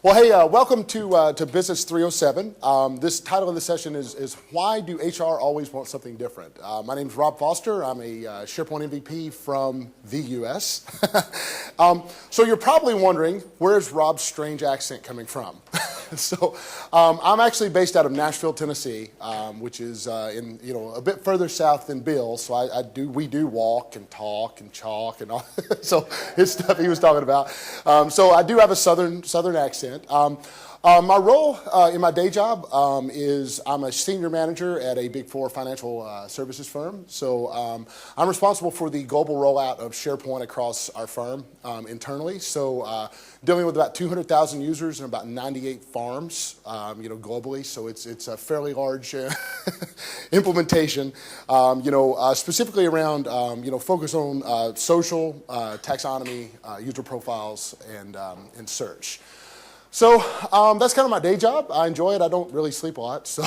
Well, hey, welcome to Business 307. This title of the session is Why Do HR Always Want Something Different? My name is Rob Foster. I'm a SharePoint MVP from the U.S. So you're probably wondering, where's Rob's strange accent coming from? So I'm actually based out of Nashville, Tennessee, which is in a bit further south than Bill. So we do walk and talk and chalk and all. So his stuff he was talking about. So I do have a southern accent. My role in my day job is I'm a senior manager at a Big Four financial services firm. So I'm responsible for the global rollout of SharePoint across our firm internally. So dealing with about 200,000 users and about 98 farms, globally. So it's a fairly large implementation. Specifically around focus on social, taxonomy, user profiles, and search. So that's kind of my day job. I enjoy it. I don't really sleep a lot. So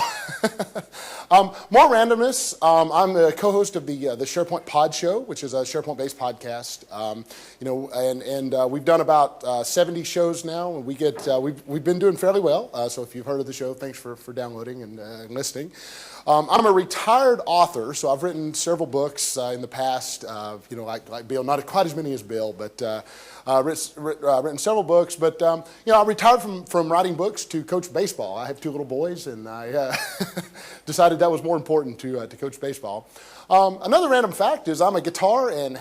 more randomness. I'm the co-host of the SharePoint Pod Show, which is a SharePoint-based podcast. We've done about 70 shows now, and we've been doing fairly well. So if you've heard of the show, thanks for downloading and listening. I'm a retired author, so I've written several books in the past. Like Bill, not quite as many as Bill, but written several books. But I retired from writing books to coach baseball. I have two little boys, and I decided that was more important to coach baseball. Another random fact is I'm a guitar and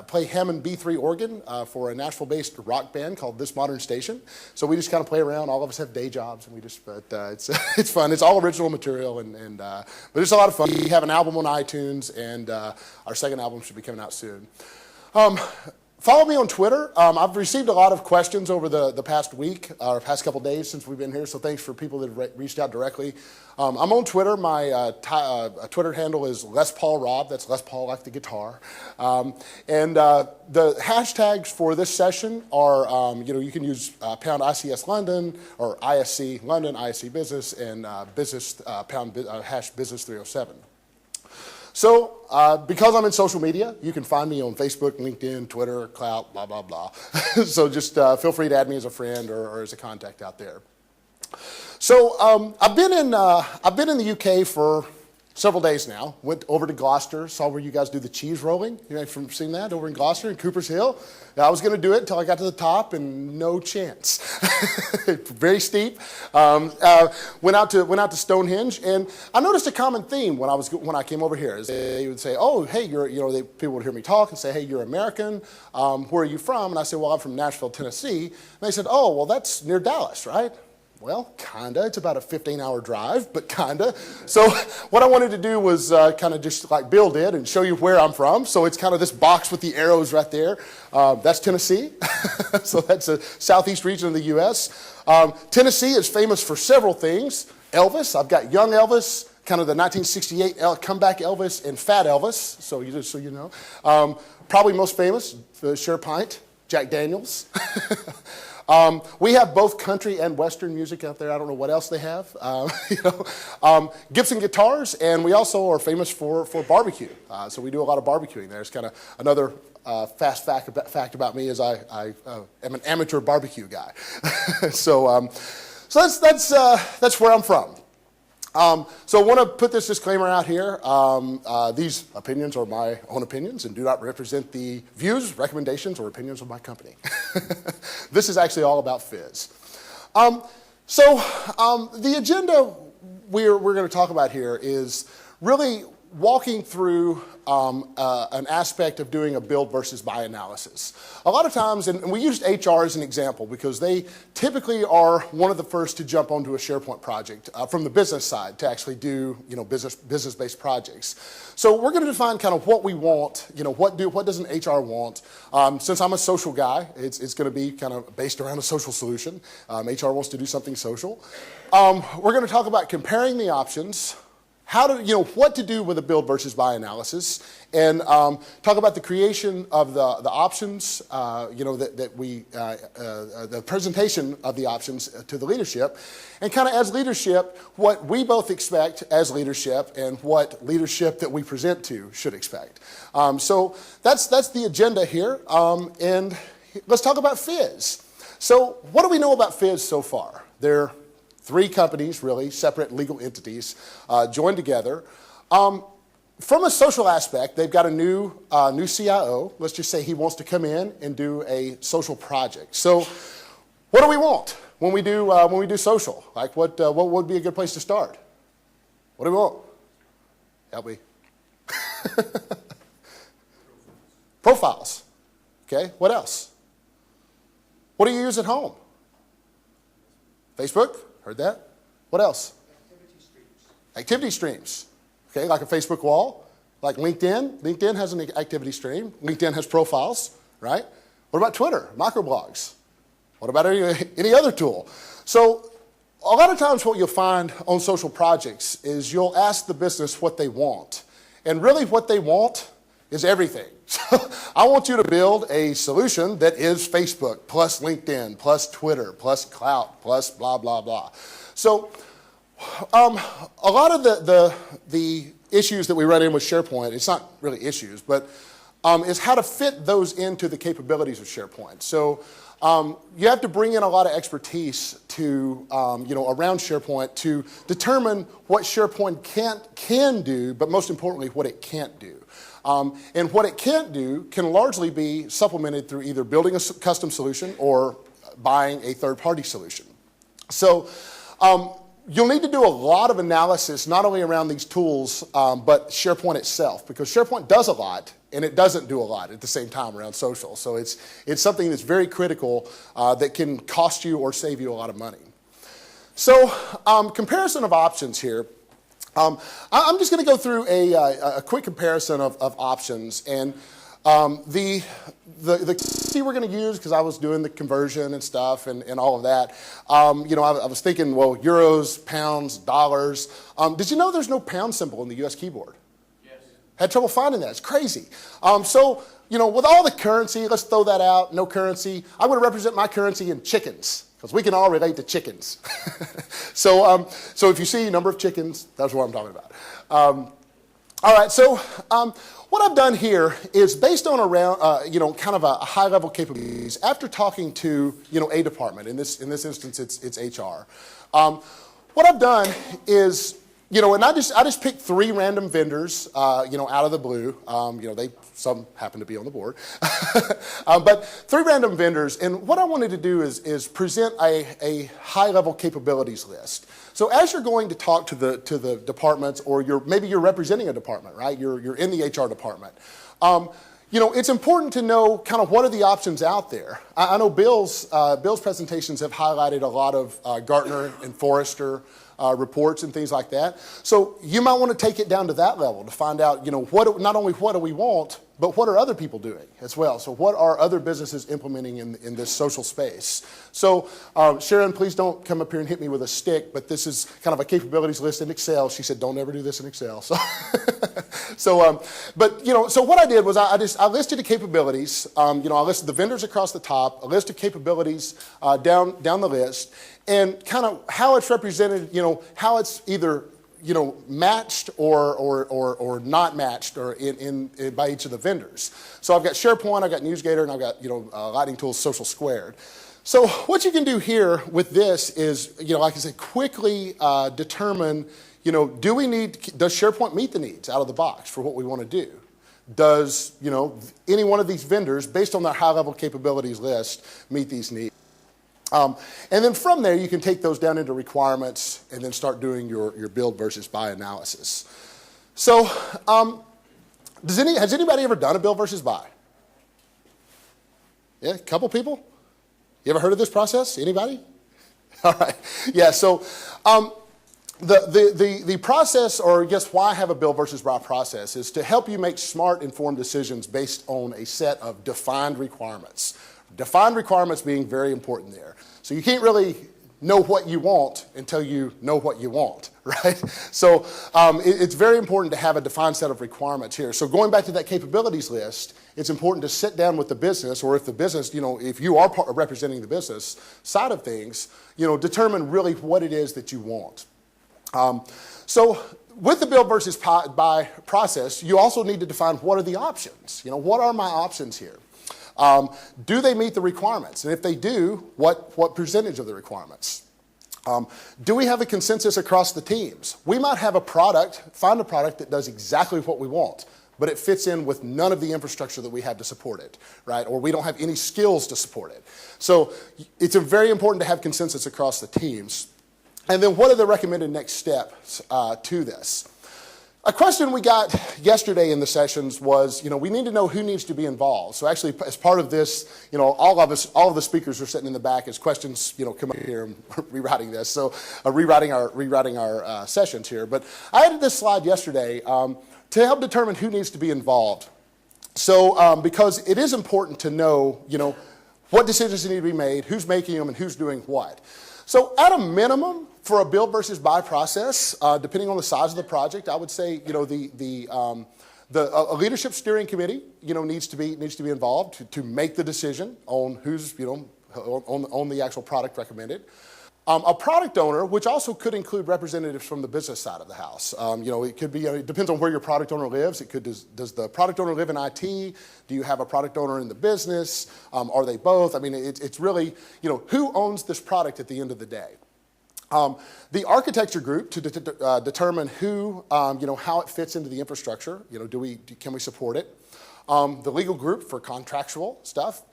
play Hammond B3 organ for a Nashville-based rock band called This Modern Station. So we just kind of play around. All of us have day jobs, and it's fun. It's all original material, but it's a lot of fun. We have an album on iTunes, and our second album should be coming out soon. Follow me on Twitter. I've received a lot of questions over the past week, or past couple days since we've been here, so thanks for people that have reached out directly. I'm on Twitter. My Twitter handle is Les Paul Rob. That's Les Paul like the guitar. The hashtags for this session are, you can use pound ICS London, or ISC London, ISC Business, and business hash Business 307. So, because I'm in social media, you can find me on Facebook, LinkedIn, Twitter, Clout, blah, blah, blah. So just feel free to add me as a friend or as a contact out there. So, I've been in the UK for several days now. Went over to Gloucester, saw where you guys do the cheese rolling. You know, from seeing that over in Gloucester in Cooper's Hill. I was going to do it until I got to the top, and no chance. Very steep. Went out to Stonehenge, and I noticed a common theme when I came over here. Is they would say, "Oh, hey, people would hear me talk and say, hey, you're American. Where are you from?" And I said, "Well, I'm from Nashville, Tennessee." And they said, "Oh, well, that's near Dallas, right?" Well, kinda. It's about a 15-hour drive, but kinda. So what I wanted to do was kind of just like Bill did and show you where I'm from. So it's kind of this box with the arrows right there. That's Tennessee. So that's a southeast region of the U.S. Tennessee is famous for several things. Elvis. I've got young Elvis, kind of the 1968 comeback Elvis, and fat Elvis. So you know. Probably most famous, Share Pint, Jack Daniels. We have both country and Western music out there. I don't know what else they have. Gibson guitars, and we also are famous for barbecue. So we do a lot of barbecuing there. It's kind of another fast fact about me is I am an amateur barbecue guy. So that's where I'm from. So I want to put this disclaimer out here. These opinions are my own opinions and do not represent the views, recommendations, or opinions of my company. This is actually all about Fizz. The agenda we're going to talk about here is really walking through an aspect of doing a build versus buy analysis. A lot of times, and we used HR as an example because they typically are one of the first to jump onto a SharePoint project from the business side to actually do business-based projects. So we're going to define kind of what we want. What does an HR want? Since I'm a social guy, it's going to be kind of based around a social solution. HR wants to do something social. We're going to talk about comparing the options. What to do with a build versus buy analysis, and talk about the creation of the options, the presentation of the options to the leadership, and kind of as leadership, what we both expect as leadership and what leadership that we present to should expect. So that's the agenda here, and let's talk about Fizz. So what do we know about Fizz so far? They're three companies, really, separate legal entities, joined together. From a social aspect, they've got a new CIO. Let's just say he wants to come in and do a social project. So what do we want when we do social? Like what would be a good place to start? What do we want? Help me. Profiles. Okay, what else? What do you use at home? Facebook, heard that. What else? Activity streams. Activity streams. Okay, like a Facebook wall, like LinkedIn. LinkedIn has an activity stream. LinkedIn has profiles, right? What about Twitter, microblogs? What about any other tool? So a lot of times what you'll find on social projects is you'll ask the business what they want. And really what they want is everything. So I want you to build a solution that is Facebook plus LinkedIn plus Twitter plus clout plus blah, blah, blah. So a lot of the issues that we run in with SharePoint, it's not really issues, but is how to fit those into the capabilities of SharePoint. So you have to bring in a lot of expertise to, around SharePoint to determine what SharePoint can do, but most importantly, what it can't do. And what it can't do can largely be supplemented through either building a custom solution or buying a third-party solution. So you'll need to do a lot of analysis, not only around these tools, but SharePoint itself, because SharePoint does a lot, and it doesn't do a lot at the same time around social. So it's something that's very critical that can cost you or save you a lot of money. So comparison of options here. I'm just going to go through a quick comparison of options, and the currency we're going to use, because I was doing the conversion and stuff and all of that, I was thinking, well, euros, pounds, dollars. Did you know there's no pound symbol in the U.S. keyboard? Yes. Had trouble finding that. It's crazy. So, with all the currency, let's throw that out, no currency. I'm going to represent my currency in chickens, because we can all relate to chickens. So if you see a number of chickens, that's what I'm talking about. All right, so what I've done here is based on kind of a high-level capabilities. After talking to, a department, in this instance, it's HR. What I've done is, and I just picked 3 random vendors, out of the blue. Some happen to be on the board, but 3 random vendors. And what I wanted to do is present a high-level capabilities list. So as you're going to talk to the departments, or maybe you're representing a department, right? You're in the HR department. It's important to know kind of what are the options out there. I know Bill's presentations have highlighted a lot of Gartner and Forrester reports and things like that. So you might want to take it down to that level to find out, not only what do we want, but what are other people doing as well? So what are other businesses implementing in this social space? So Sharon, please don't come up here and hit me with a stick, but this is kind of a capabilities list in Excel. She said, don't ever do this in Excel. So, so what I did was I listed the capabilities. I listed the vendors across the top, a list of capabilities down the list, and kind of how it's represented, how it's either matched or not matched or in by each of the vendors. So I've got SharePoint, I've got NewsGator, and I've got Lightning Tools Social Squared. So what you can do here with this is, like I said, quickly determine, does SharePoint meet the needs out of the box for what we want to do? Does, any one of these vendors, based on their high-level capabilities list, meet these needs? And then from there, you can take those down into requirements and then start doing your build versus buy analysis. So has anybody ever done a build versus buy? Yeah, a couple people? You ever heard of this process? Anybody? All right. Yeah, so the process, or I guess why I have a build versus buy process, is to help you make smart, informed decisions based on a set of defined requirements. Defined requirements being very important there. So you can't really know what you want until you know what you want, right? So it's very important to have a defined set of requirements here. So going back to that capabilities list, it's important to sit down with the business, or if the business, if you are representing the business side of things, determine really what it is that you want. So with the build versus buy process, you also need to define what are the options. What are my options here? Do they meet the requirements? And if they do, what percentage of the requirements? Do we have a consensus across the teams? We might have find a product that does exactly what we want, but it fits in with none of the infrastructure that we have to support it, right? Or we don't have any skills to support it. So it's very important to have consensus across the teams. And then what are the recommended next steps to this? A question we got yesterday in the sessions was, we need to know who needs to be involved. So actually, as part of this, all of the speakers are sitting in the back as questions, come up here and rewriting this. So rewriting our sessions here. But I added this slide yesterday to help determine who needs to be involved. So because it is important to know, what decisions need to be made, who's making them, and who's doing what. So at a minimum, for a build versus buy process, depending on the size of the project, I would say a leadership steering committee needs to be involved to make the decision on who's on the actual product recommended. A product owner, which also could include representatives from the business side of the house. It could be, it depends on where your product owner lives. Does the product owner live in IT? Do you have a product owner in the business? Are they both? I mean, it's really, who owns this product at the end of the day? The architecture group to determine who, how it fits into the infrastructure. Can we support it? The legal group for contractual stuff.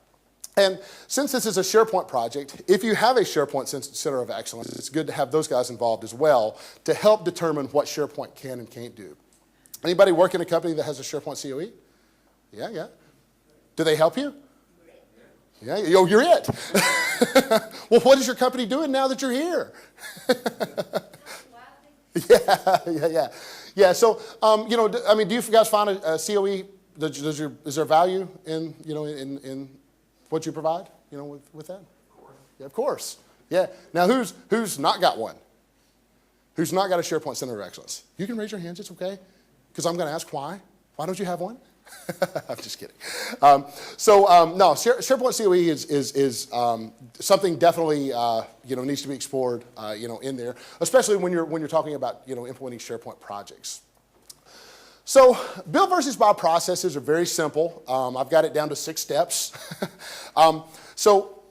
And since this is a SharePoint project, if you have a SharePoint Center of Excellence, it's good to have those guys involved as well to help determine what SharePoint can and can't do. Anybody work in a company that has a SharePoint COE? Yeah. Do they help you? Yeah, you're it. Well, what is your company doing now that you're here? Yeah. So, do you guys find a COE? Is there value in, in what you provide, with that? Of course. Yeah, of course. Yeah. Now, who's not got one? Who's not got a SharePoint Center of Excellence? You can raise your hands. It's okay, because I'm going to ask why. Why don't you have one? I'm just kidding. No, SharePoint COE is something definitely needs to be explored in there, especially when you're talking about implementing SharePoint projects. So build versus buy processes are very simple. I've got it down to 6 steps. So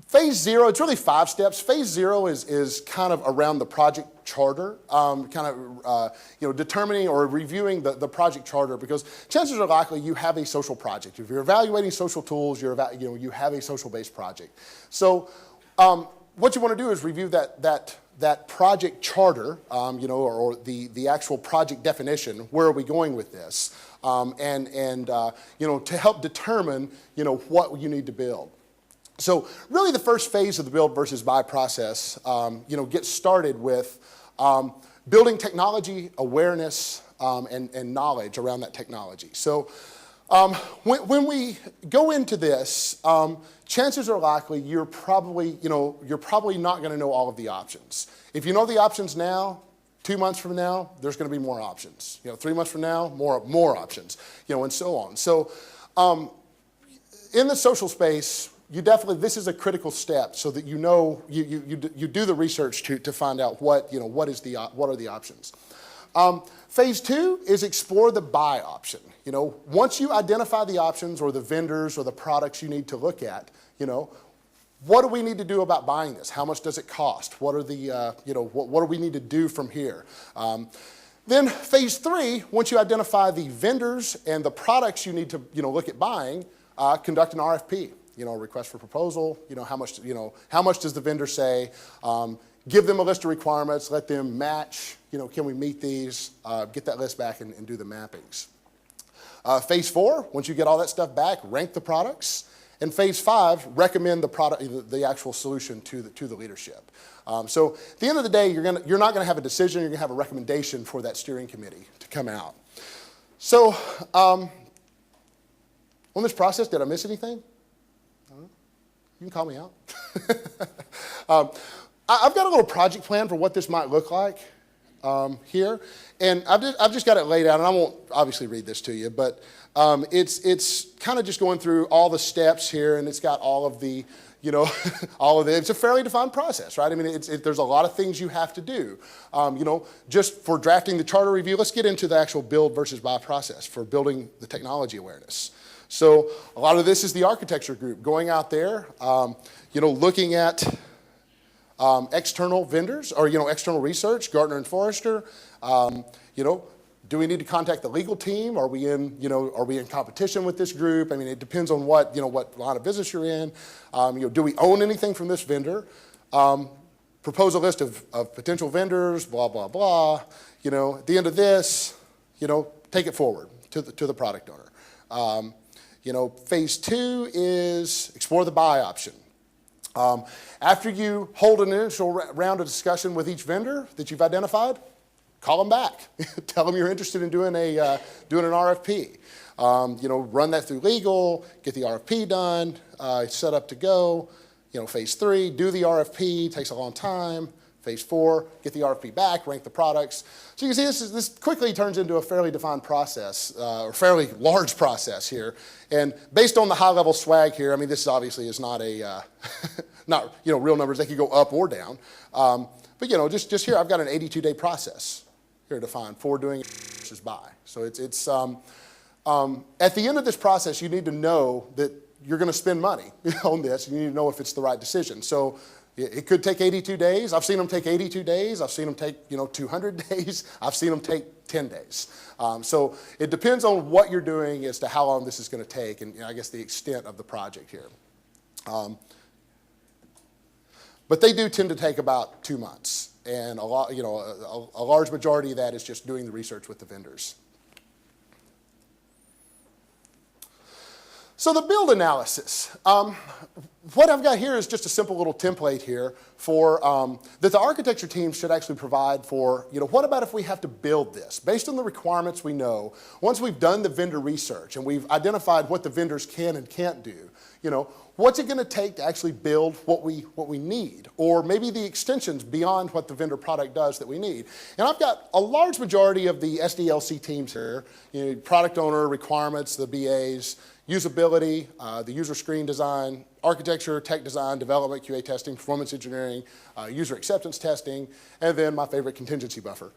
phase 0, it's really 5 steps. Phase 0 is kind of around the project charter, determining or reviewing the project charter, because chances are likely you have a social project. If you're evaluating social tools, you have a social-based project. So what you want to do is review that project charter, or the actual project definition. Where are we going with this? To help determine, what you need to build. So really the first phase of the build versus buy process, gets started with building technology awareness and knowledge around that technology. So when we go into this, chances are likely you're probably not going to know all of the options. If you know the options now, 2 months from now, there's going to be more options. 3 months from now, more options, and so on. So in the social space, this is a critical step so that you do the research to find out what are the options. Phase 2 is explore the buy option. Once you identify the options or the vendors or the products you need to look at, what do we need to do about buying this? How much does it cost? What are the, what do we need to do from here? Then phase 3, once you identify the vendors and the products you need to, look at buying, conduct an RFP. Request for proposal. How much does the vendor say? Give them a list of requirements. Let them match. Can we meet these? Get that list back and do the mappings. Phase 4, once you get all that stuff back, rank the products. And phase 5, recommend the product, the actual solution to the leadership. So at the end of the day, you're not going to have a decision. You're going to have a recommendation for that steering committee to come out. So on this process, did I miss anything? You can call me out. I've got a little project plan for what this might look like here, and I've just got it laid out, and I won't obviously read this to you, but it's kind of just going through all the steps here, and it's got all of the, it's a fairly defined process, right? I mean, there's a lot of things you have to do. Just for drafting the charter review, let's get into the actual build versus buy process for building the technology awareness. So a lot of this is the architecture group going out there, looking at external vendors or, external research, Gartner and Forrester. Do we need to contact the legal team? Are we in competition with this group? I mean, it depends on what line of business you're in. Do we own anything from this vendor? Propose a list of potential vendors, blah, blah, blah. At the end of this, take it forward to the product owner. Phase 2 is explore the buy option. After you hold an initial round of discussion with each vendor that you've identified, call them back. Tell them you're interested in doing an RFP. Run that through legal, get the RFP done, set up to go. Phase 3, do the RFP, takes a long time. Phase 4, get the RFP back, rank the products. So you can see this quickly turns into a fairly defined process, or fairly large process here. And based on the high-level swag here, I mean, this obviously is not not real numbers. They could go up or down. But just here, I've got an 82-day process here defined for doing versus buy. So it's at the end of this process, you need to know that you're going to spend money on this. You need to know if it's the right decision. So it could take 82 days. I've seen them take 82 days. I've seen them take 200 days. I've seen them take 10 days. So it depends on what you're doing as to how long this is going to take, and I guess the extent of the project here. But they do tend to take about 2 months, and a large majority of that is just doing the research with the vendors. So the build analysis. What I've got here is just a simple little template here for that the architecture team should actually provide for, what about if we have to build this? Based on the requirements we know, once we've done the vendor research and we've identified what the vendors can and can't do, what's it going to take to actually build what we need? Or maybe the extensions beyond what the vendor product does that we need. And I've got a large majority of the SDLC teams here, product owner, requirements, the BAs, usability, the user screen design, architecture, tech design, development, QA testing, performance engineering, user acceptance testing, and then my favorite, contingency buffer.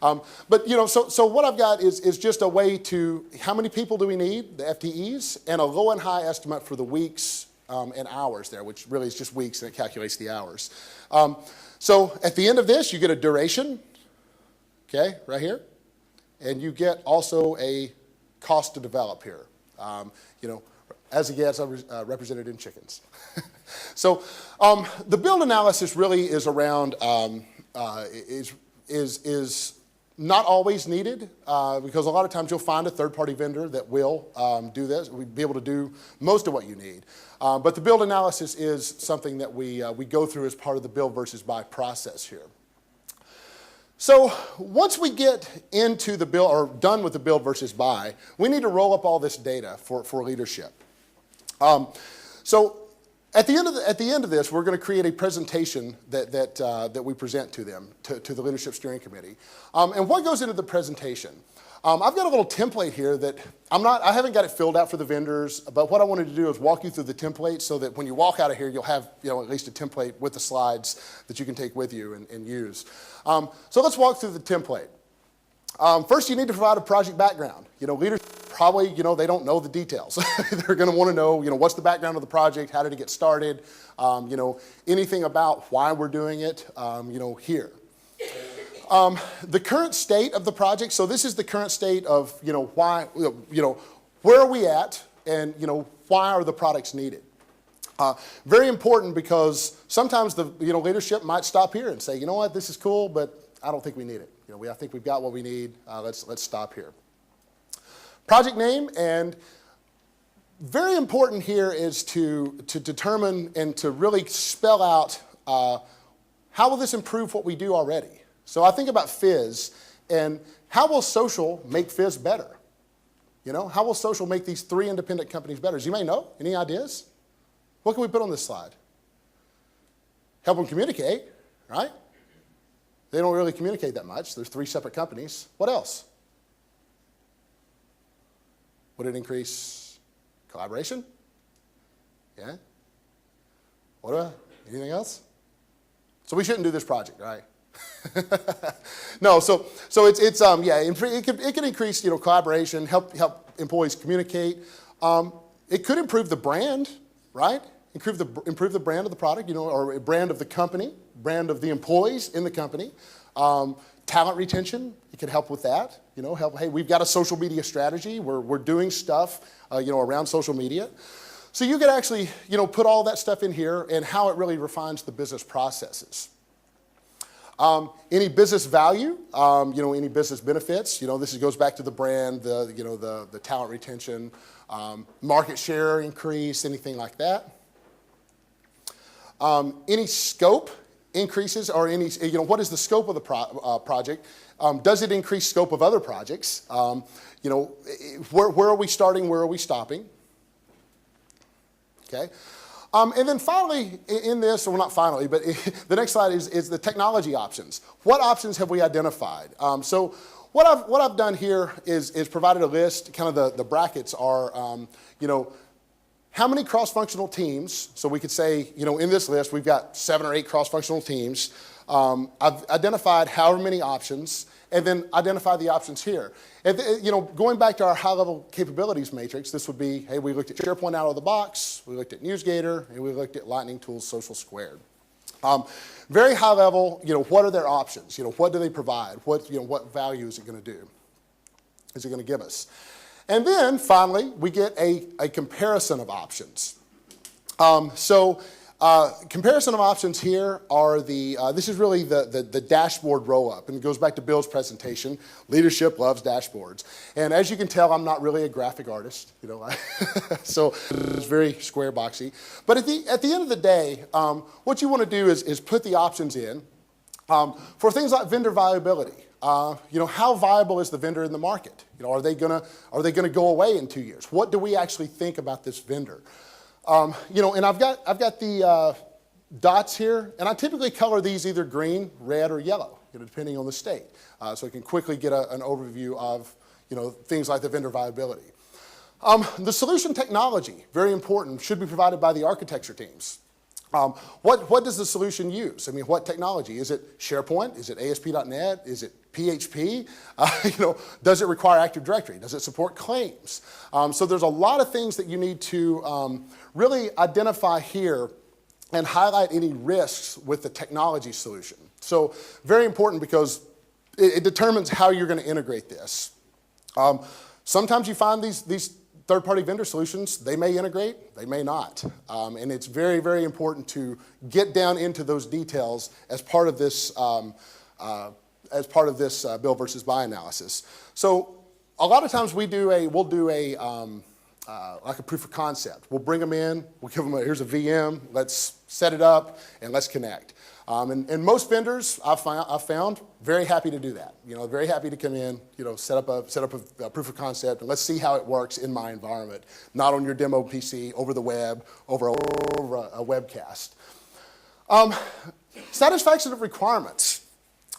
But so what I've got is just a way to, how many people do we need, the FTEs, and a low and high estimate for the weeks and hours there, which really is just weeks and it calculates the hours. So at the end of this, you get a duration, okay, right here, and you get also a cost to develop here. As it gets represented in chickens. So the build analysis really is around is not always needed because a lot of times you'll find a third-party vendor that will do this. We'll be able to do most of what you need. But the build analysis is something that we go through as part of the build versus buy process here. So once we get into the build or done with the build versus buy, we need to roll up all this data for leadership. So at the end of this, we're going to create a presentation that we present to them, to the leadership steering committee. And what goes into the presentation? I've got a little template here that I haven't got it filled out for the vendors, but what I wanted to do is walk you through the template so that when you walk out of here, you'll have at least a template with the slides that you can take with you and use. So let's walk through the template. First, you need to provide a project background. Leaders probably, they don't know the details. They're going to want to know, what's the background of the project, how did it get started, anything about why we're doing it, here. The current state of the project, so this is the current state of, why, where are we at, and, why are the products needed? Very important because sometimes the leadership might stop here and say, you know what, this is cool, but I don't think we need it. I think we've got what we need. Let's stop here. Project name, and very important here is to determine and to really spell out how will this improve what we do already. So I think about Fizz, and how will social make Fizz better? How will social make these 3 independent companies better? As you may know, any ideas? What can we put on this slide? Help them communicate, right? They don't really communicate that much. There's 3 separate companies. What else? Would it increase collaboration? Yeah? What about anything else? So we shouldn't do this project, right? No, so it's it can increase collaboration, help employees communicate. It could improve the brand, right? Improve the brand of the product, or brand of the company, brand of the employees in the company. Talent retention, it could help with that. Hey, we've got a social media strategy. We're doing stuff, around social media. So you could actually, put all that stuff in here and how it really refines the business processes. Any business value, any business benefits. This goes back to the brand, the talent retention, market share increase, anything like that. Any scope increases, or any, what is the scope of the project? Does it increase scope of other projects? Where are we starting? Where are we stopping? Okay. And then finally, in this, or not finally, but the next slide is the technology options. What options have we identified? So what I've done here is provided a list. Kind of the brackets are, how many cross-functional teams? So we could say, in this list, we've got 7 or 8 cross-functional teams. I've identified however many options, and then identify the options here. And, going back to our high-level capabilities matrix, this would be, hey, we looked at SharePoint out of the box, we looked at NewsGator, and we looked at Lightning Tools Social Squared. Very high level, what are their options? What do they provide? What value is it going to do? Is it going to give us? And then, finally, we get a comparison of options. Comparison of options here are this is really the dashboard roll-up, and it goes back to Bill's presentation. Leadership loves dashboards. And as you can tell, I'm not really a graphic artist, so it's very square boxy. But at the end of the day, what you want to do is put the options in for things like vendor viability. How viable is the vendor in the market? Are they gonna go away in 2 years? What do we actually think about this vendor? And I've got the dots here, and I typically color these either green, red, or yellow, depending on the state, so I can quickly get an overview of things like the vendor viability. The solution technology, very important, should be provided by the architecture teams. What does the solution use? What technology? Is it SharePoint? Is it ASP.NET? Is it PHP? Does it require Active Directory? Does it support claims? So there's a lot of things that you need to really identify here and highlight any risks with the technology solution. So very important, because it determines how you're going to integrate this. Sometimes you find these third-party vendor solutions, they may integrate, they may not. And it's very, very important to get down into those details as part of this build versus buy analysis. So a lot of times we'll do a like a proof of concept. We'll bring them in, we'll give them here's a VM, let's set it up, and let's connect. And most vendors I've found very happy to do that. Very happy to come in, set up a proof of concept, and let's see how it works in my environment, not on your demo PC, over the web, over a webcast. Satisfaction of requirements.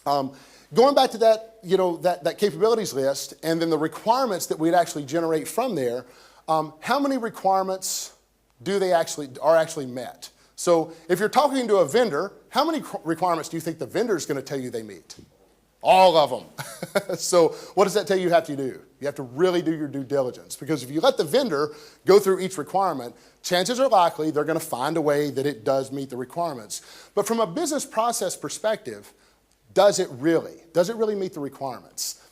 Going back to that, that capabilities list, and then the requirements that we'd actually generate from there. How many requirements are actually met? So if you're talking to a vendor, how many requirements do you think the vendor is going to tell you they meet? All of them. So what does that tell you have to do? You have to really do your due diligence, because if you let the vendor go through each requirement, chances are likely they're going to find a way that it does meet the requirements. But from a business process perspective, does it really meet the requirements?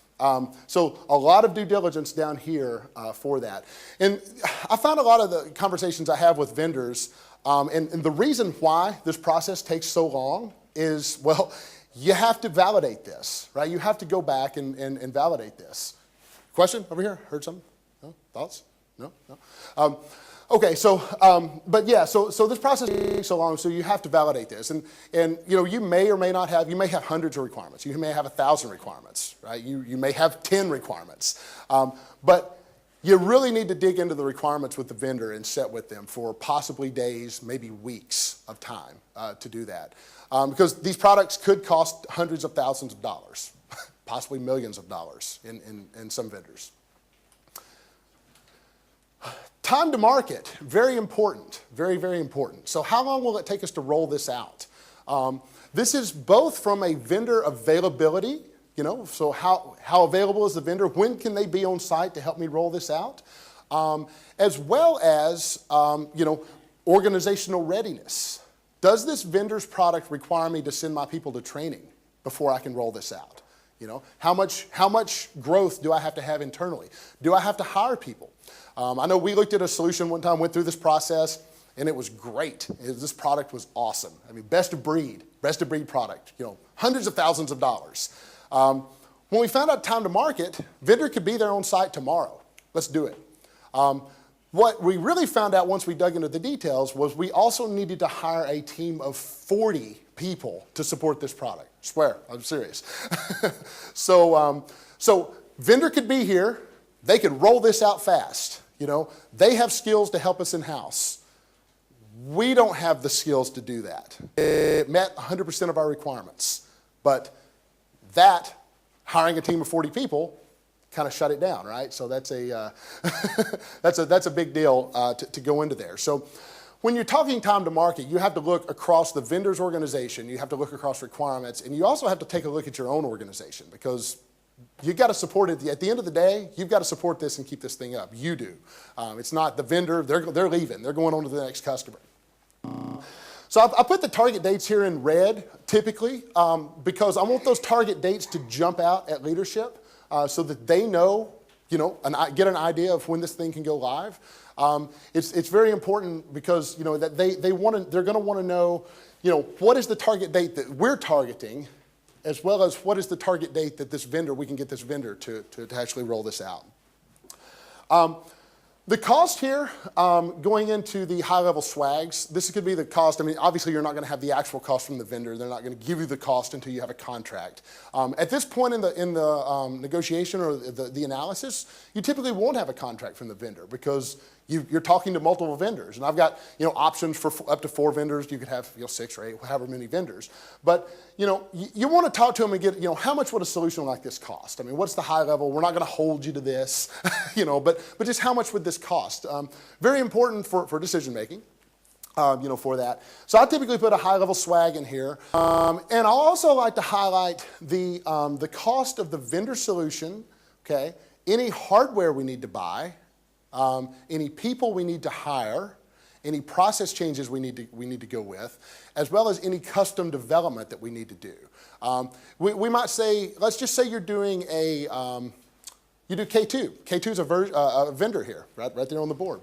So a lot of due diligence down here for that. And I found a lot of the conversations I have with vendors, and the reason why this process takes so long is, well, you have to validate this, right? You have to go back and validate this. Question over here? Heard something? No? Thoughts? No? Okay, so, but yeah, so this process takes so long, so you have to validate this. And you may or may not have, you may have hundreds of requirements. You may have 1,000 requirements, right? You may have 10 requirements. But you really need to dig into the requirements with the vendor and sit with them for possibly days, maybe weeks of time to do that. Because these products could cost hundreds of thousands of dollars, possibly millions of dollars in some vendors. Time to market, very important, very, very important. So how long will it take us to roll this out? This is both from a vendor availability, so how available is the vendor? When can they be on site to help me roll this out? as well as, organizational readiness. Does this vendor's product require me to send my people to training before I can roll this out? How much growth do I have to have internally? Do I have to hire people? I know we looked at a solution one time, went through this process, and it was great. This product was awesome. I mean, best of breed product, hundreds of thousands of dollars. When we found out time to market, vendor could be there on site tomorrow. Let's do it. What we really found out once we dug into the details was we also needed to hire a team of 40 people to support this product. Swear, I'm serious. So vendor could be here. They could roll this out fast. They have skills to help us in-house. We don't have the skills to do that. It met 100% of our requirements. But that, hiring a team of 40 people, kind of shut it down, right? So that's a that's a big deal to go into there. So when you're talking time to market, you have to look across the vendor's organization, you have to look across requirements, and you also have to take a look at your own organization because you've got to support it. At the end of the day, you've got to support this and keep this thing up. You do. It's not the vendor. They're leaving. They're going on to the next customer. So I put the target dates here in red, typically, because I want those target dates to jump out at leadership. So that they know, and get an idea of when this thing can go live. It's very important because that they're going to want to know, what is the target date that we're targeting, as well as what is the target date that we can get this vendor to actually roll this out. The cost here, going into the high-level swags, this could be the cost. I mean, obviously, you're not going to have the actual cost from the vendor. They're not going to give you the cost until you have a contract. At this point in the negotiation or the analysis, you typically won't have a contract from the vendor because you're talking to multiple vendors. And I've got options for up to 4 vendors. You could have 6 or 8, however many vendors. But you want to talk to them and get how much would a solution like this cost? I mean, what's the high level? We're not going to hold you to this, but just how much would this cost? Very important for decision making. For that. So I typically put a high-level swag in here. And I'll also like to highlight the cost of the vendor solution, okay? Any hardware we need to buy, any people we need to hire, any process changes we need to go with, as well as any custom development that we need to do. We might say, let's just say you're doing you do K2. K2 is a vendor here, right there on the board.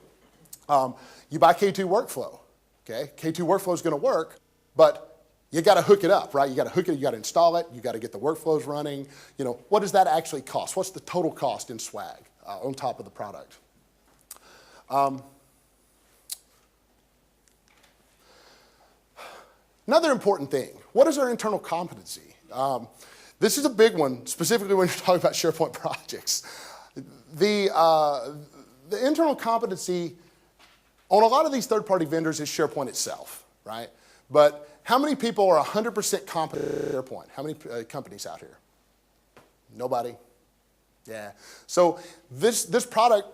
You buy K2 workflow. Okay, K2 workflow is going to work, but you got to hook it up, right? You got to hook it, you got to install it, you got to get the workflows running. What does that actually cost? What's the total cost in swag on top of the product? Another important thing, what is our internal competency? This is a big one, specifically when you're talking about SharePoint projects. The internal competency on a lot of these third-party vendors is SharePoint itself, right? But how many people are 100% competent at SharePoint? How many companies out here? Nobody? Yeah. So this product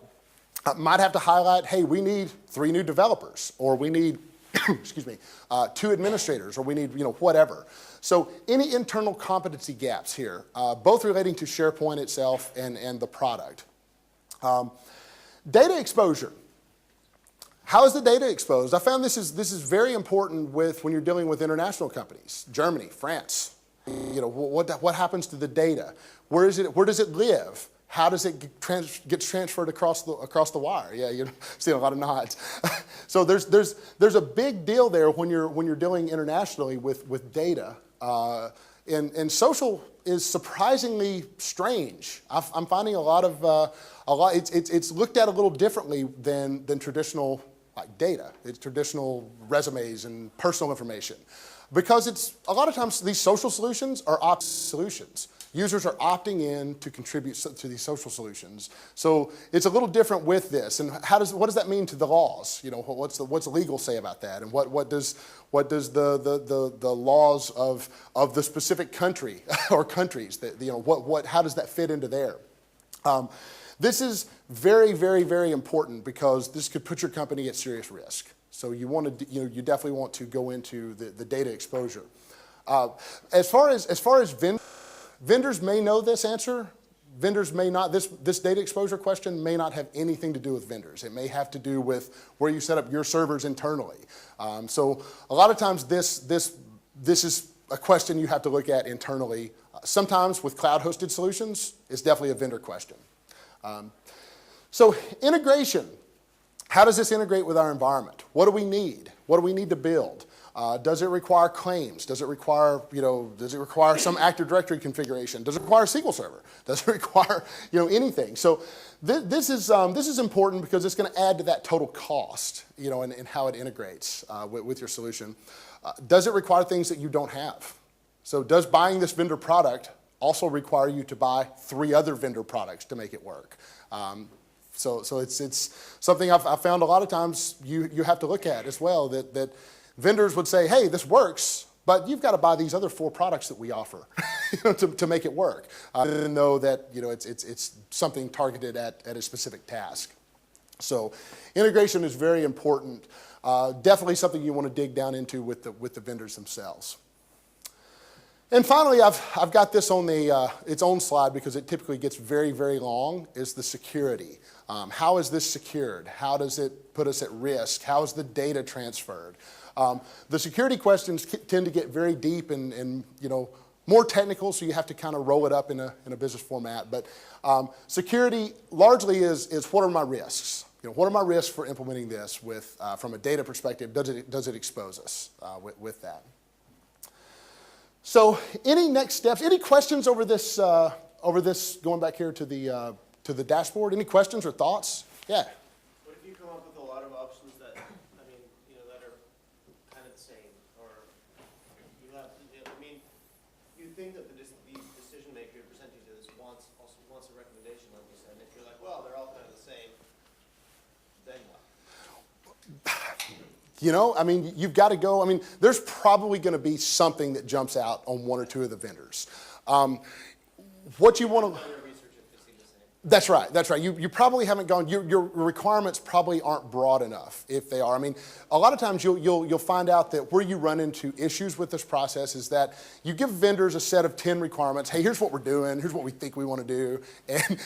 might have to highlight, hey, we need 3 new developers, or we need, 2 administrators, or we need, whatever. So any internal competency gaps here, both relating to SharePoint itself and the product. Data exposure. How is the data exposed? I found this is very important when you're dealing with international companies, Germany, France. What happens to the data? Where does it live? How does it get transferred across the wire? Yeah, you're seeing a lot of nods. So there's a big deal there when you're dealing internationally with data, and social is surprisingly strange. I'm finding a lot. It's looked at a little differently than traditional data. It's traditional resumes and personal information, because it's a lot of times these social solutions are opt solutions. Users are opting in to contribute to these social solutions. So it's a little different with this. And what does that mean to the laws? What's the legal say about that? And what does the laws of the specific country or countries that how does that fit into there? This is very, very, very important because this could put your company at serious risk. So you definitely want to go into the data exposure. As far as vendors may know this answer, vendors may not, this data exposure question may not have anything to do with vendors. It may have to do with where you set up your servers internally. So a lot of times this is a question you have to look at internally. Sometimes with cloud-hosted solutions, it's definitely a vendor question. So integration. How does this integrate with our environment? What do we need? What do we need to build? Does it require claims? Does it require, some Active Directory configuration? Does it require a SQL Server? Does it require, anything? So this is important because it's going to add to that total cost, and how it integrates with your solution. Does it require things that you don't have? So does buying this vendor product also require you to buy 3 other vendor products to make it work? So it's something I've found a lot of times you have to look at as well, that vendors would say, hey, this works, but you've got to buy these other 4 products that we offer to make it work, even though that it's something targeted at a specific task. So integration is very important. Definitely something you want to dig down into with the vendors themselves. And finally, I've got this on its own slide because it typically gets very, very long, is the security. How is this secured? How does it put us at risk? How is the data transferred? The security questions tend to get very deep and more technical, so you have to kind of roll it up in a business format. But security largely is what are my risks? What are my risks for implementing this from a data perspective? Does it expose us with that? So any next steps, any questions over this, going back here to the dashboard? Any questions or thoughts? Yeah. What if you come up with a lot of options that, that are kind of the same, or you think that the decision maker presenting to this wants a recommendation, like you said, and if you're like, well, they're all kind of the same, then what? You've got to go. There's probably going to be something that jumps out on 1 or 2 of the vendors. What you want to... That's right. You probably haven't gone, your requirements probably aren't broad enough if they are. A lot of times you'll find out that where you run into issues with this process is that you give vendors a set of 10 requirements. Hey, here's what we're doing. Here's what we think we want to do. And,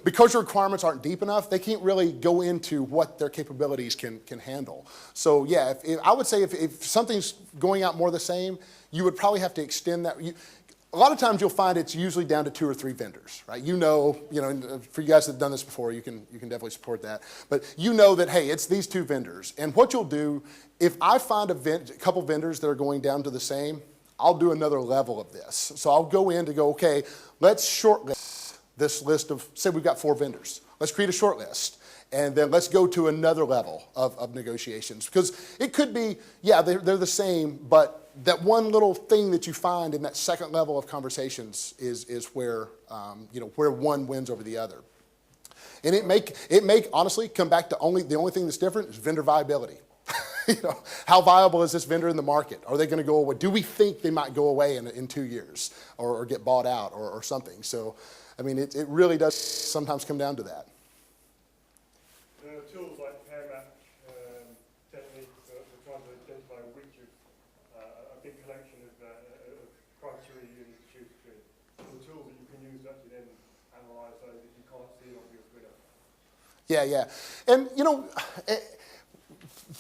because your requirements aren't deep enough, they can't really go into what their capabilities can handle. So yeah, I would say if something's going out more the same, you would probably have to extend that. A lot of times you'll find it's usually down to 2 or 3 vendors, right? For you guys that have done this before, you can definitely support that. But that, hey, it's these 2 vendors. And what you'll do, if I find a couple vendors that are going down to the same, I'll do another level of this. So I'll go in to go, okay, let's shortlist this list of, say we've got 4 vendors. Let's create a short list. And then let's go to another level of negotiations. Because it could be, yeah, they're the same, but that one little thing that you find in that second level of conversations is where, where one wins over the other. And it may honestly come back to the only thing that's different is vendor viability. How viable is this vendor in the market? Are they going to go away? Do we think they might go away in 2 years or get bought out or something? So, it really does sometimes come down to that. Tools like CareMap techniques that are trying to identify which of a big collection of criteria you need to choose between. The tools that you can use to actually then analyze those if you can't see it on your screen. Yeah. And,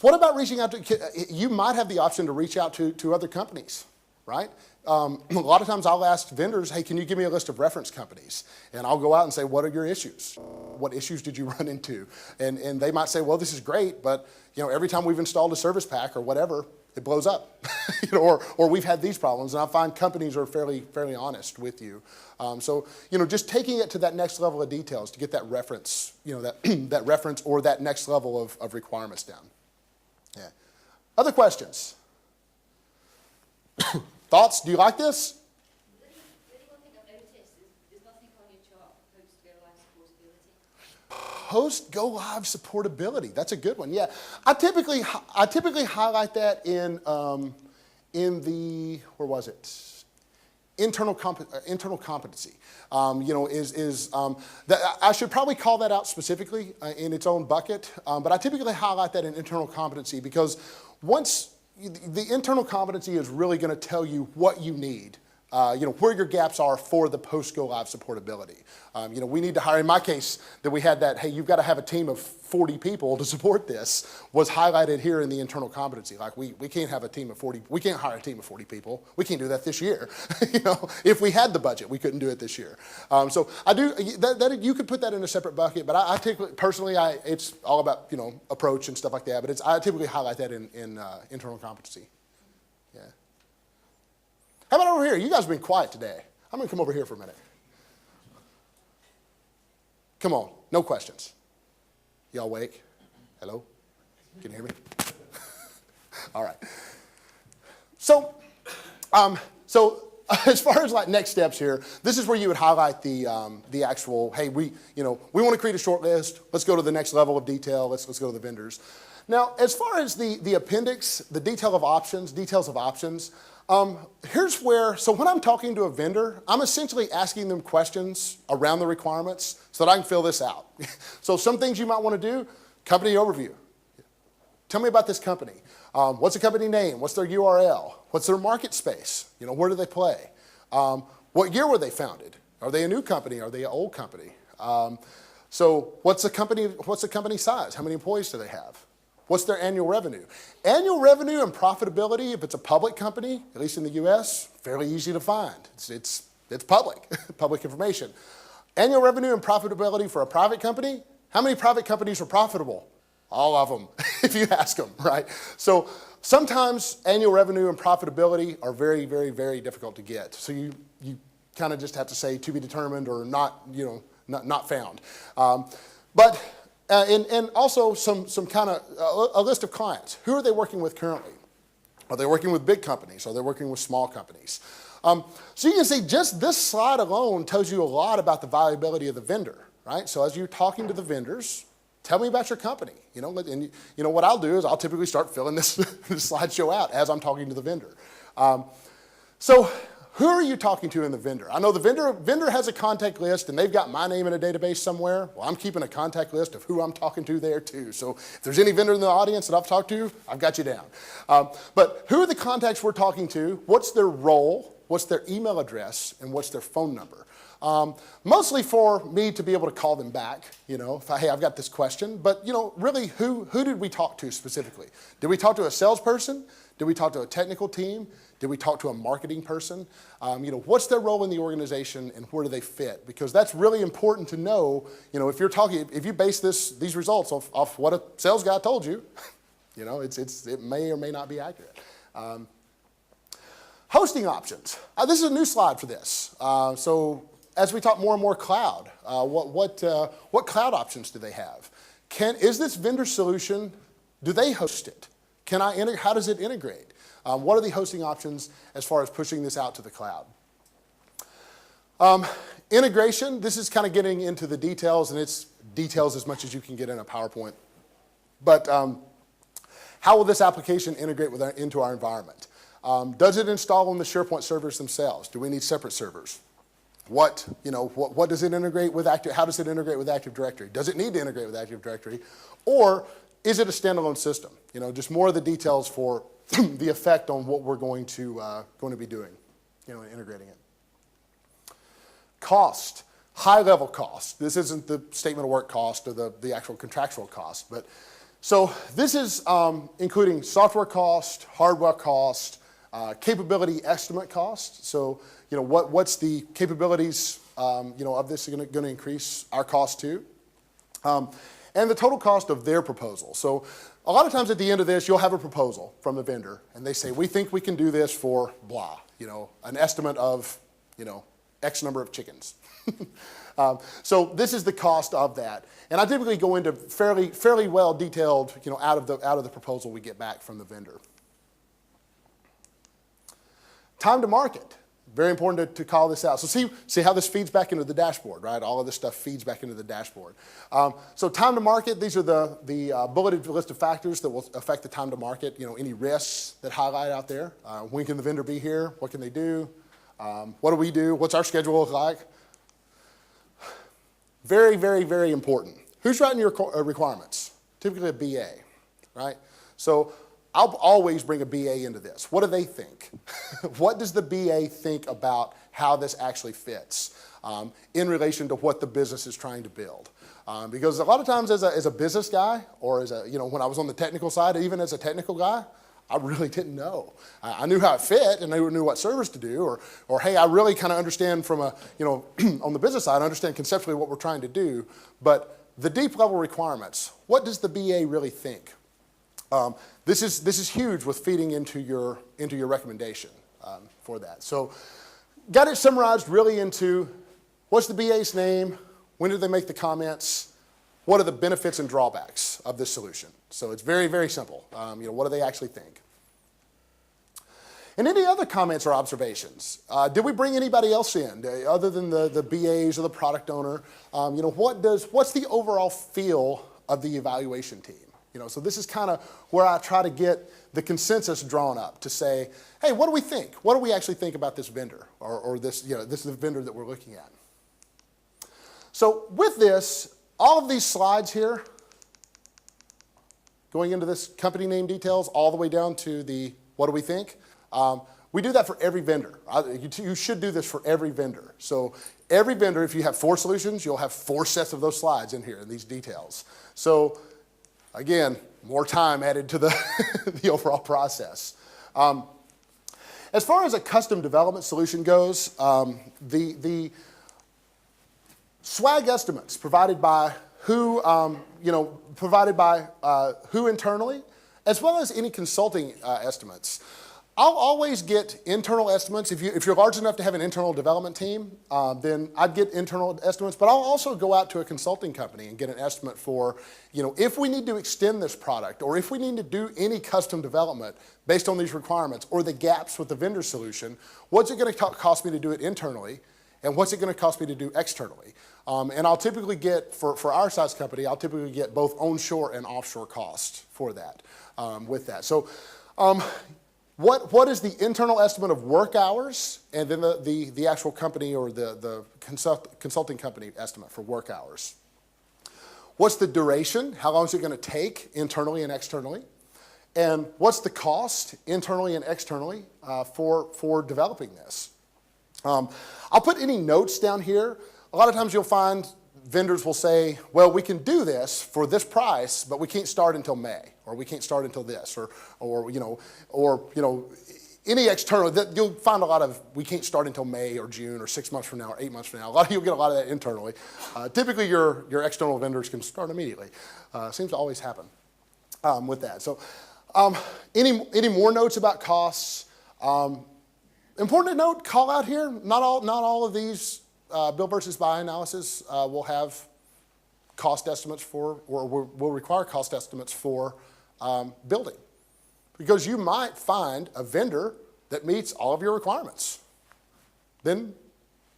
what about reaching out to, you might have the option to reach out to other companies, right? A lot of times I'll ask vendors, hey, can you give me a list of reference companies? And I'll go out and say, what are your issues? What issues did you run into? And they might say, well, this is great, but every time we've installed a service pack or whatever, it blows up. or we've had these problems. And I find companies are fairly honest with you. So just taking it to that next level of details to get that reference, that reference or that next level of requirements down. Yeah. Other questions? Thoughts? Do you like this? The only one thing I've noticed is there's nothing on your chart post go live supportability. Post go live supportability. That's a good one. Yeah, I typically highlight that in the, where was it? Internal competency. I should probably call that out specifically in its own bucket, but I typically highlight that in internal competency because once the internal competency is really going to tell you what you need where your gaps are for the post-go live supportability. We need to hire, in my case, that we had that, hey, you've got to have a team of 40 people to support this, was highlighted here in the internal competency. Like we can't have a team of 40, we can't hire a team of 40 people. We can't do that this year. If we had the budget, we couldn't do it this year. So I do, you could put that in a separate bucket, but I typically, personally, it's all about, approach and stuff like that, but I typically highlight that in internal competency. Yeah. How about over here? You guys have been quiet today. I'm going to come over here for a minute. Come on, no questions. Y'all awake? Hello? Can you hear me? All right. So as far as like next steps here, this is where you would highlight the actual, hey, we want to create a short list. Let's go to the next level of detail. Let's go to the vendors. Now, as far as the appendix, the details of options, here's where, so when I'm talking to a vendor, I'm essentially asking them questions around the requirements so that I can fill this out. So some things you might want to do, company overview. Tell me about this company. What's the company name? What's their URL? What's their market space? Where do they play? What year were they founded? Are they a new company? Are they an old company? So what's the company size? How many employees do they have? What's their annual revenue? Annual revenue and profitability, if it's a public company, at least in the U.S., fairly easy to find. It's public, public information. Annual revenue and profitability for a private company, how many private companies are profitable? All of them, if you ask them, right? So sometimes annual revenue and profitability are very, very, very difficult to get. So you kind of just have to say to be determined or not, not found. And also some kind of a list of clients. Who are they working with currently? Are they working with big companies? Are they working with small companies? So you can see just this slide alone tells you a lot about the viability of the vendor, right? So as you're talking to the vendors, tell me about your company. And what I'll do is I'll typically start filling this slideshow out as I'm talking to the vendor. So who are you talking to in the vendor? I know the vendor has a contact list and they've got my name in a database somewhere. Well, I'm keeping a contact list of who I'm talking to there too. So if there's any vendor in the audience that I've talked to, I've got you down. But who are the contacts we're talking to? What's their role? What's their email address? And what's their phone number? Mostly for me to be able to call them back, if hey, I've got this question. But, really, who did we talk to specifically? Did we talk to a salesperson? Did we talk to a technical team? Did we talk to a marketing person? What's their role in the organization and where do they fit? Because that's really important to know, if you base these results off what a sales guy told you, it may or may not be accurate. Hosting options. This is a new slide for this. So as we talk more and more cloud, what cloud options do they have? Is this vendor solution, do they host it? How does it integrate? What are the hosting options as far as pushing this out to the cloud? Integration, this is kind of getting into the details, and it's details as much as you can get in a PowerPoint. But how will this application integrate into our environment? Does it install on the SharePoint servers themselves? Do we need separate servers? What does it integrate with how does it integrate with Active Directory? Does it need to integrate with Active Directory? Or is it a standalone system? Just more of the details for the effect on what we're going to be doing, integrating it. Cost, high level cost. This isn't the statement of work cost or the actual contractual cost, but so this is including software cost, hardware cost, capability estimate cost. So what's the capabilities of this going to increase our cost to? And the total cost of their proposal. So a lot of times at the end of this, you'll have a proposal from the vendor, and they say, we think we can do this for blah, an estimate of, X number of chickens. So this is the cost of that. And I typically go into fairly well detailed, out of the proposal we get back from the vendor. Time to market. Very important to call this out. So see how this feeds back into the dashboard, right? All of this stuff feeds back into the dashboard. So time to market, these are the bulleted list of factors that will affect the time to market. Any risks that highlight out there. When can the vendor be here? What can they do? What do we do? What's our schedule look like? Very, very, very important. Who's writing your requirements? Typically a BA, right? So I'll always bring a BA into this. What do they think? What does the BA think about how this actually fits in relation to what the business is trying to build? Because a lot of times as a business guy, or as when I was on the technical side, even as a technical guy, I really didn't know. I knew how it fit and I knew what servers to do, or hey, I really kind of understand from a, on the business side, I understand conceptually what we're trying to do, but the deep level requirements, what does the BA really think? This is huge with feeding into your recommendation for that. So got it summarized really into what's the BA's name, when did they make the comments, what are the benefits and drawbacks of this solution. So it's very, very simple. What do they actually think? And any other comments or observations? Did we bring anybody else in other than the BAs or the product owner? What's the overall feel of the evaluation team? So this is kind of where I try to get the consensus drawn up to say, hey, what do we think? What do we actually think about this vendor or this, this is the vendor that we're looking at? So with this, all of these slides here, going into this company name details all the way down to the what do we think, we do that for every vendor. You should do this for every vendor. So every vendor, if you have 4 solutions, you'll have 4 sets of those slides in here, in these details. So again, more time added to the, the overall process. As far as a custom development solution goes, the swag estimates provided by who internally, as well as any consulting estimates. I'll always get internal estimates. If you're large enough to have an internal development team, then I'd get internal estimates, but I'll also go out to a consulting company and get an estimate for, if we need to extend this product or if we need to do any custom development based on these requirements or the gaps with the vendor solution, what's it going to cost me to do it internally and what's it going to cost me to do externally? And I'll typically get, for our size company, I'll typically get both onshore and offshore costs for that, with that. So what is the internal estimate of work hours and then the actual company or the consulting company estimate for work hours? What's the duration? How long is it going to take internally and externally? And what's the cost internally and externally for developing this? I'll put any notes down here. A lot of times you'll find vendors will say, well, we can do this for this price, but we can't start until May, or we can't start until this, or any external, you'll find a lot of, we can't start until May or June or 6 months from now or 8 months from now. You'll get a lot of that internally. Typically your external vendors can start immediately. Seems to always happen with that. So any more notes about costs? Important to note, call out here, not all of these build versus buy analysis will have cost estimates for, or will require cost estimates for building. Because you might find a vendor that meets all of your requirements. Then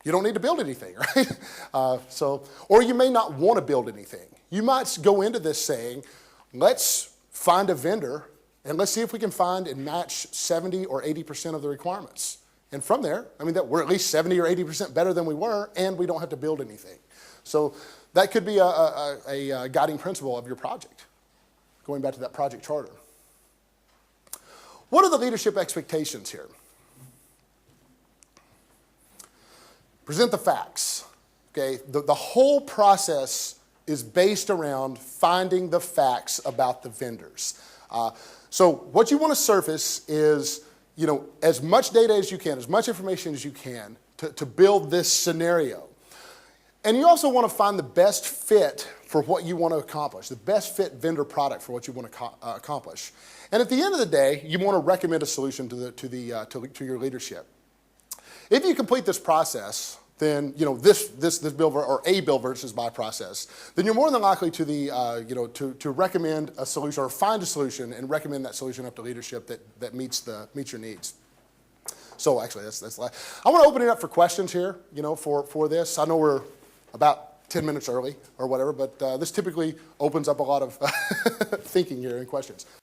you don't need to build anything, right? Or you may not want to build anything. You might go into this saying, let's find a vendor and let's see if we can find and match 70 or 80% of the requirements. And from there, that we're at least 70 or 80% better than we were, and we don't have to build anything. So that could be a guiding principle of your project, going back to that project charter. What are the leadership expectations here? Present the facts. Okay, the whole process is based around finding the facts about the vendors. So what you want to surface is as much data as you can, as much information as you can to build this scenario. And you also want to find the best fit for what you want to accomplish, the best fit vendor product for what you want to accomplish. And at the end of the day, you want to recommend a solution to your leadership. If you complete this process, then this build or a build versus buy process, then you're more than likely to recommend a solution or find a solution and recommend that solution up to leadership that meets your needs. So actually, that's I want to open it up for questions here. For this, I know we're about 10 minutes early or whatever, but this typically opens up a lot of thinking here and questions.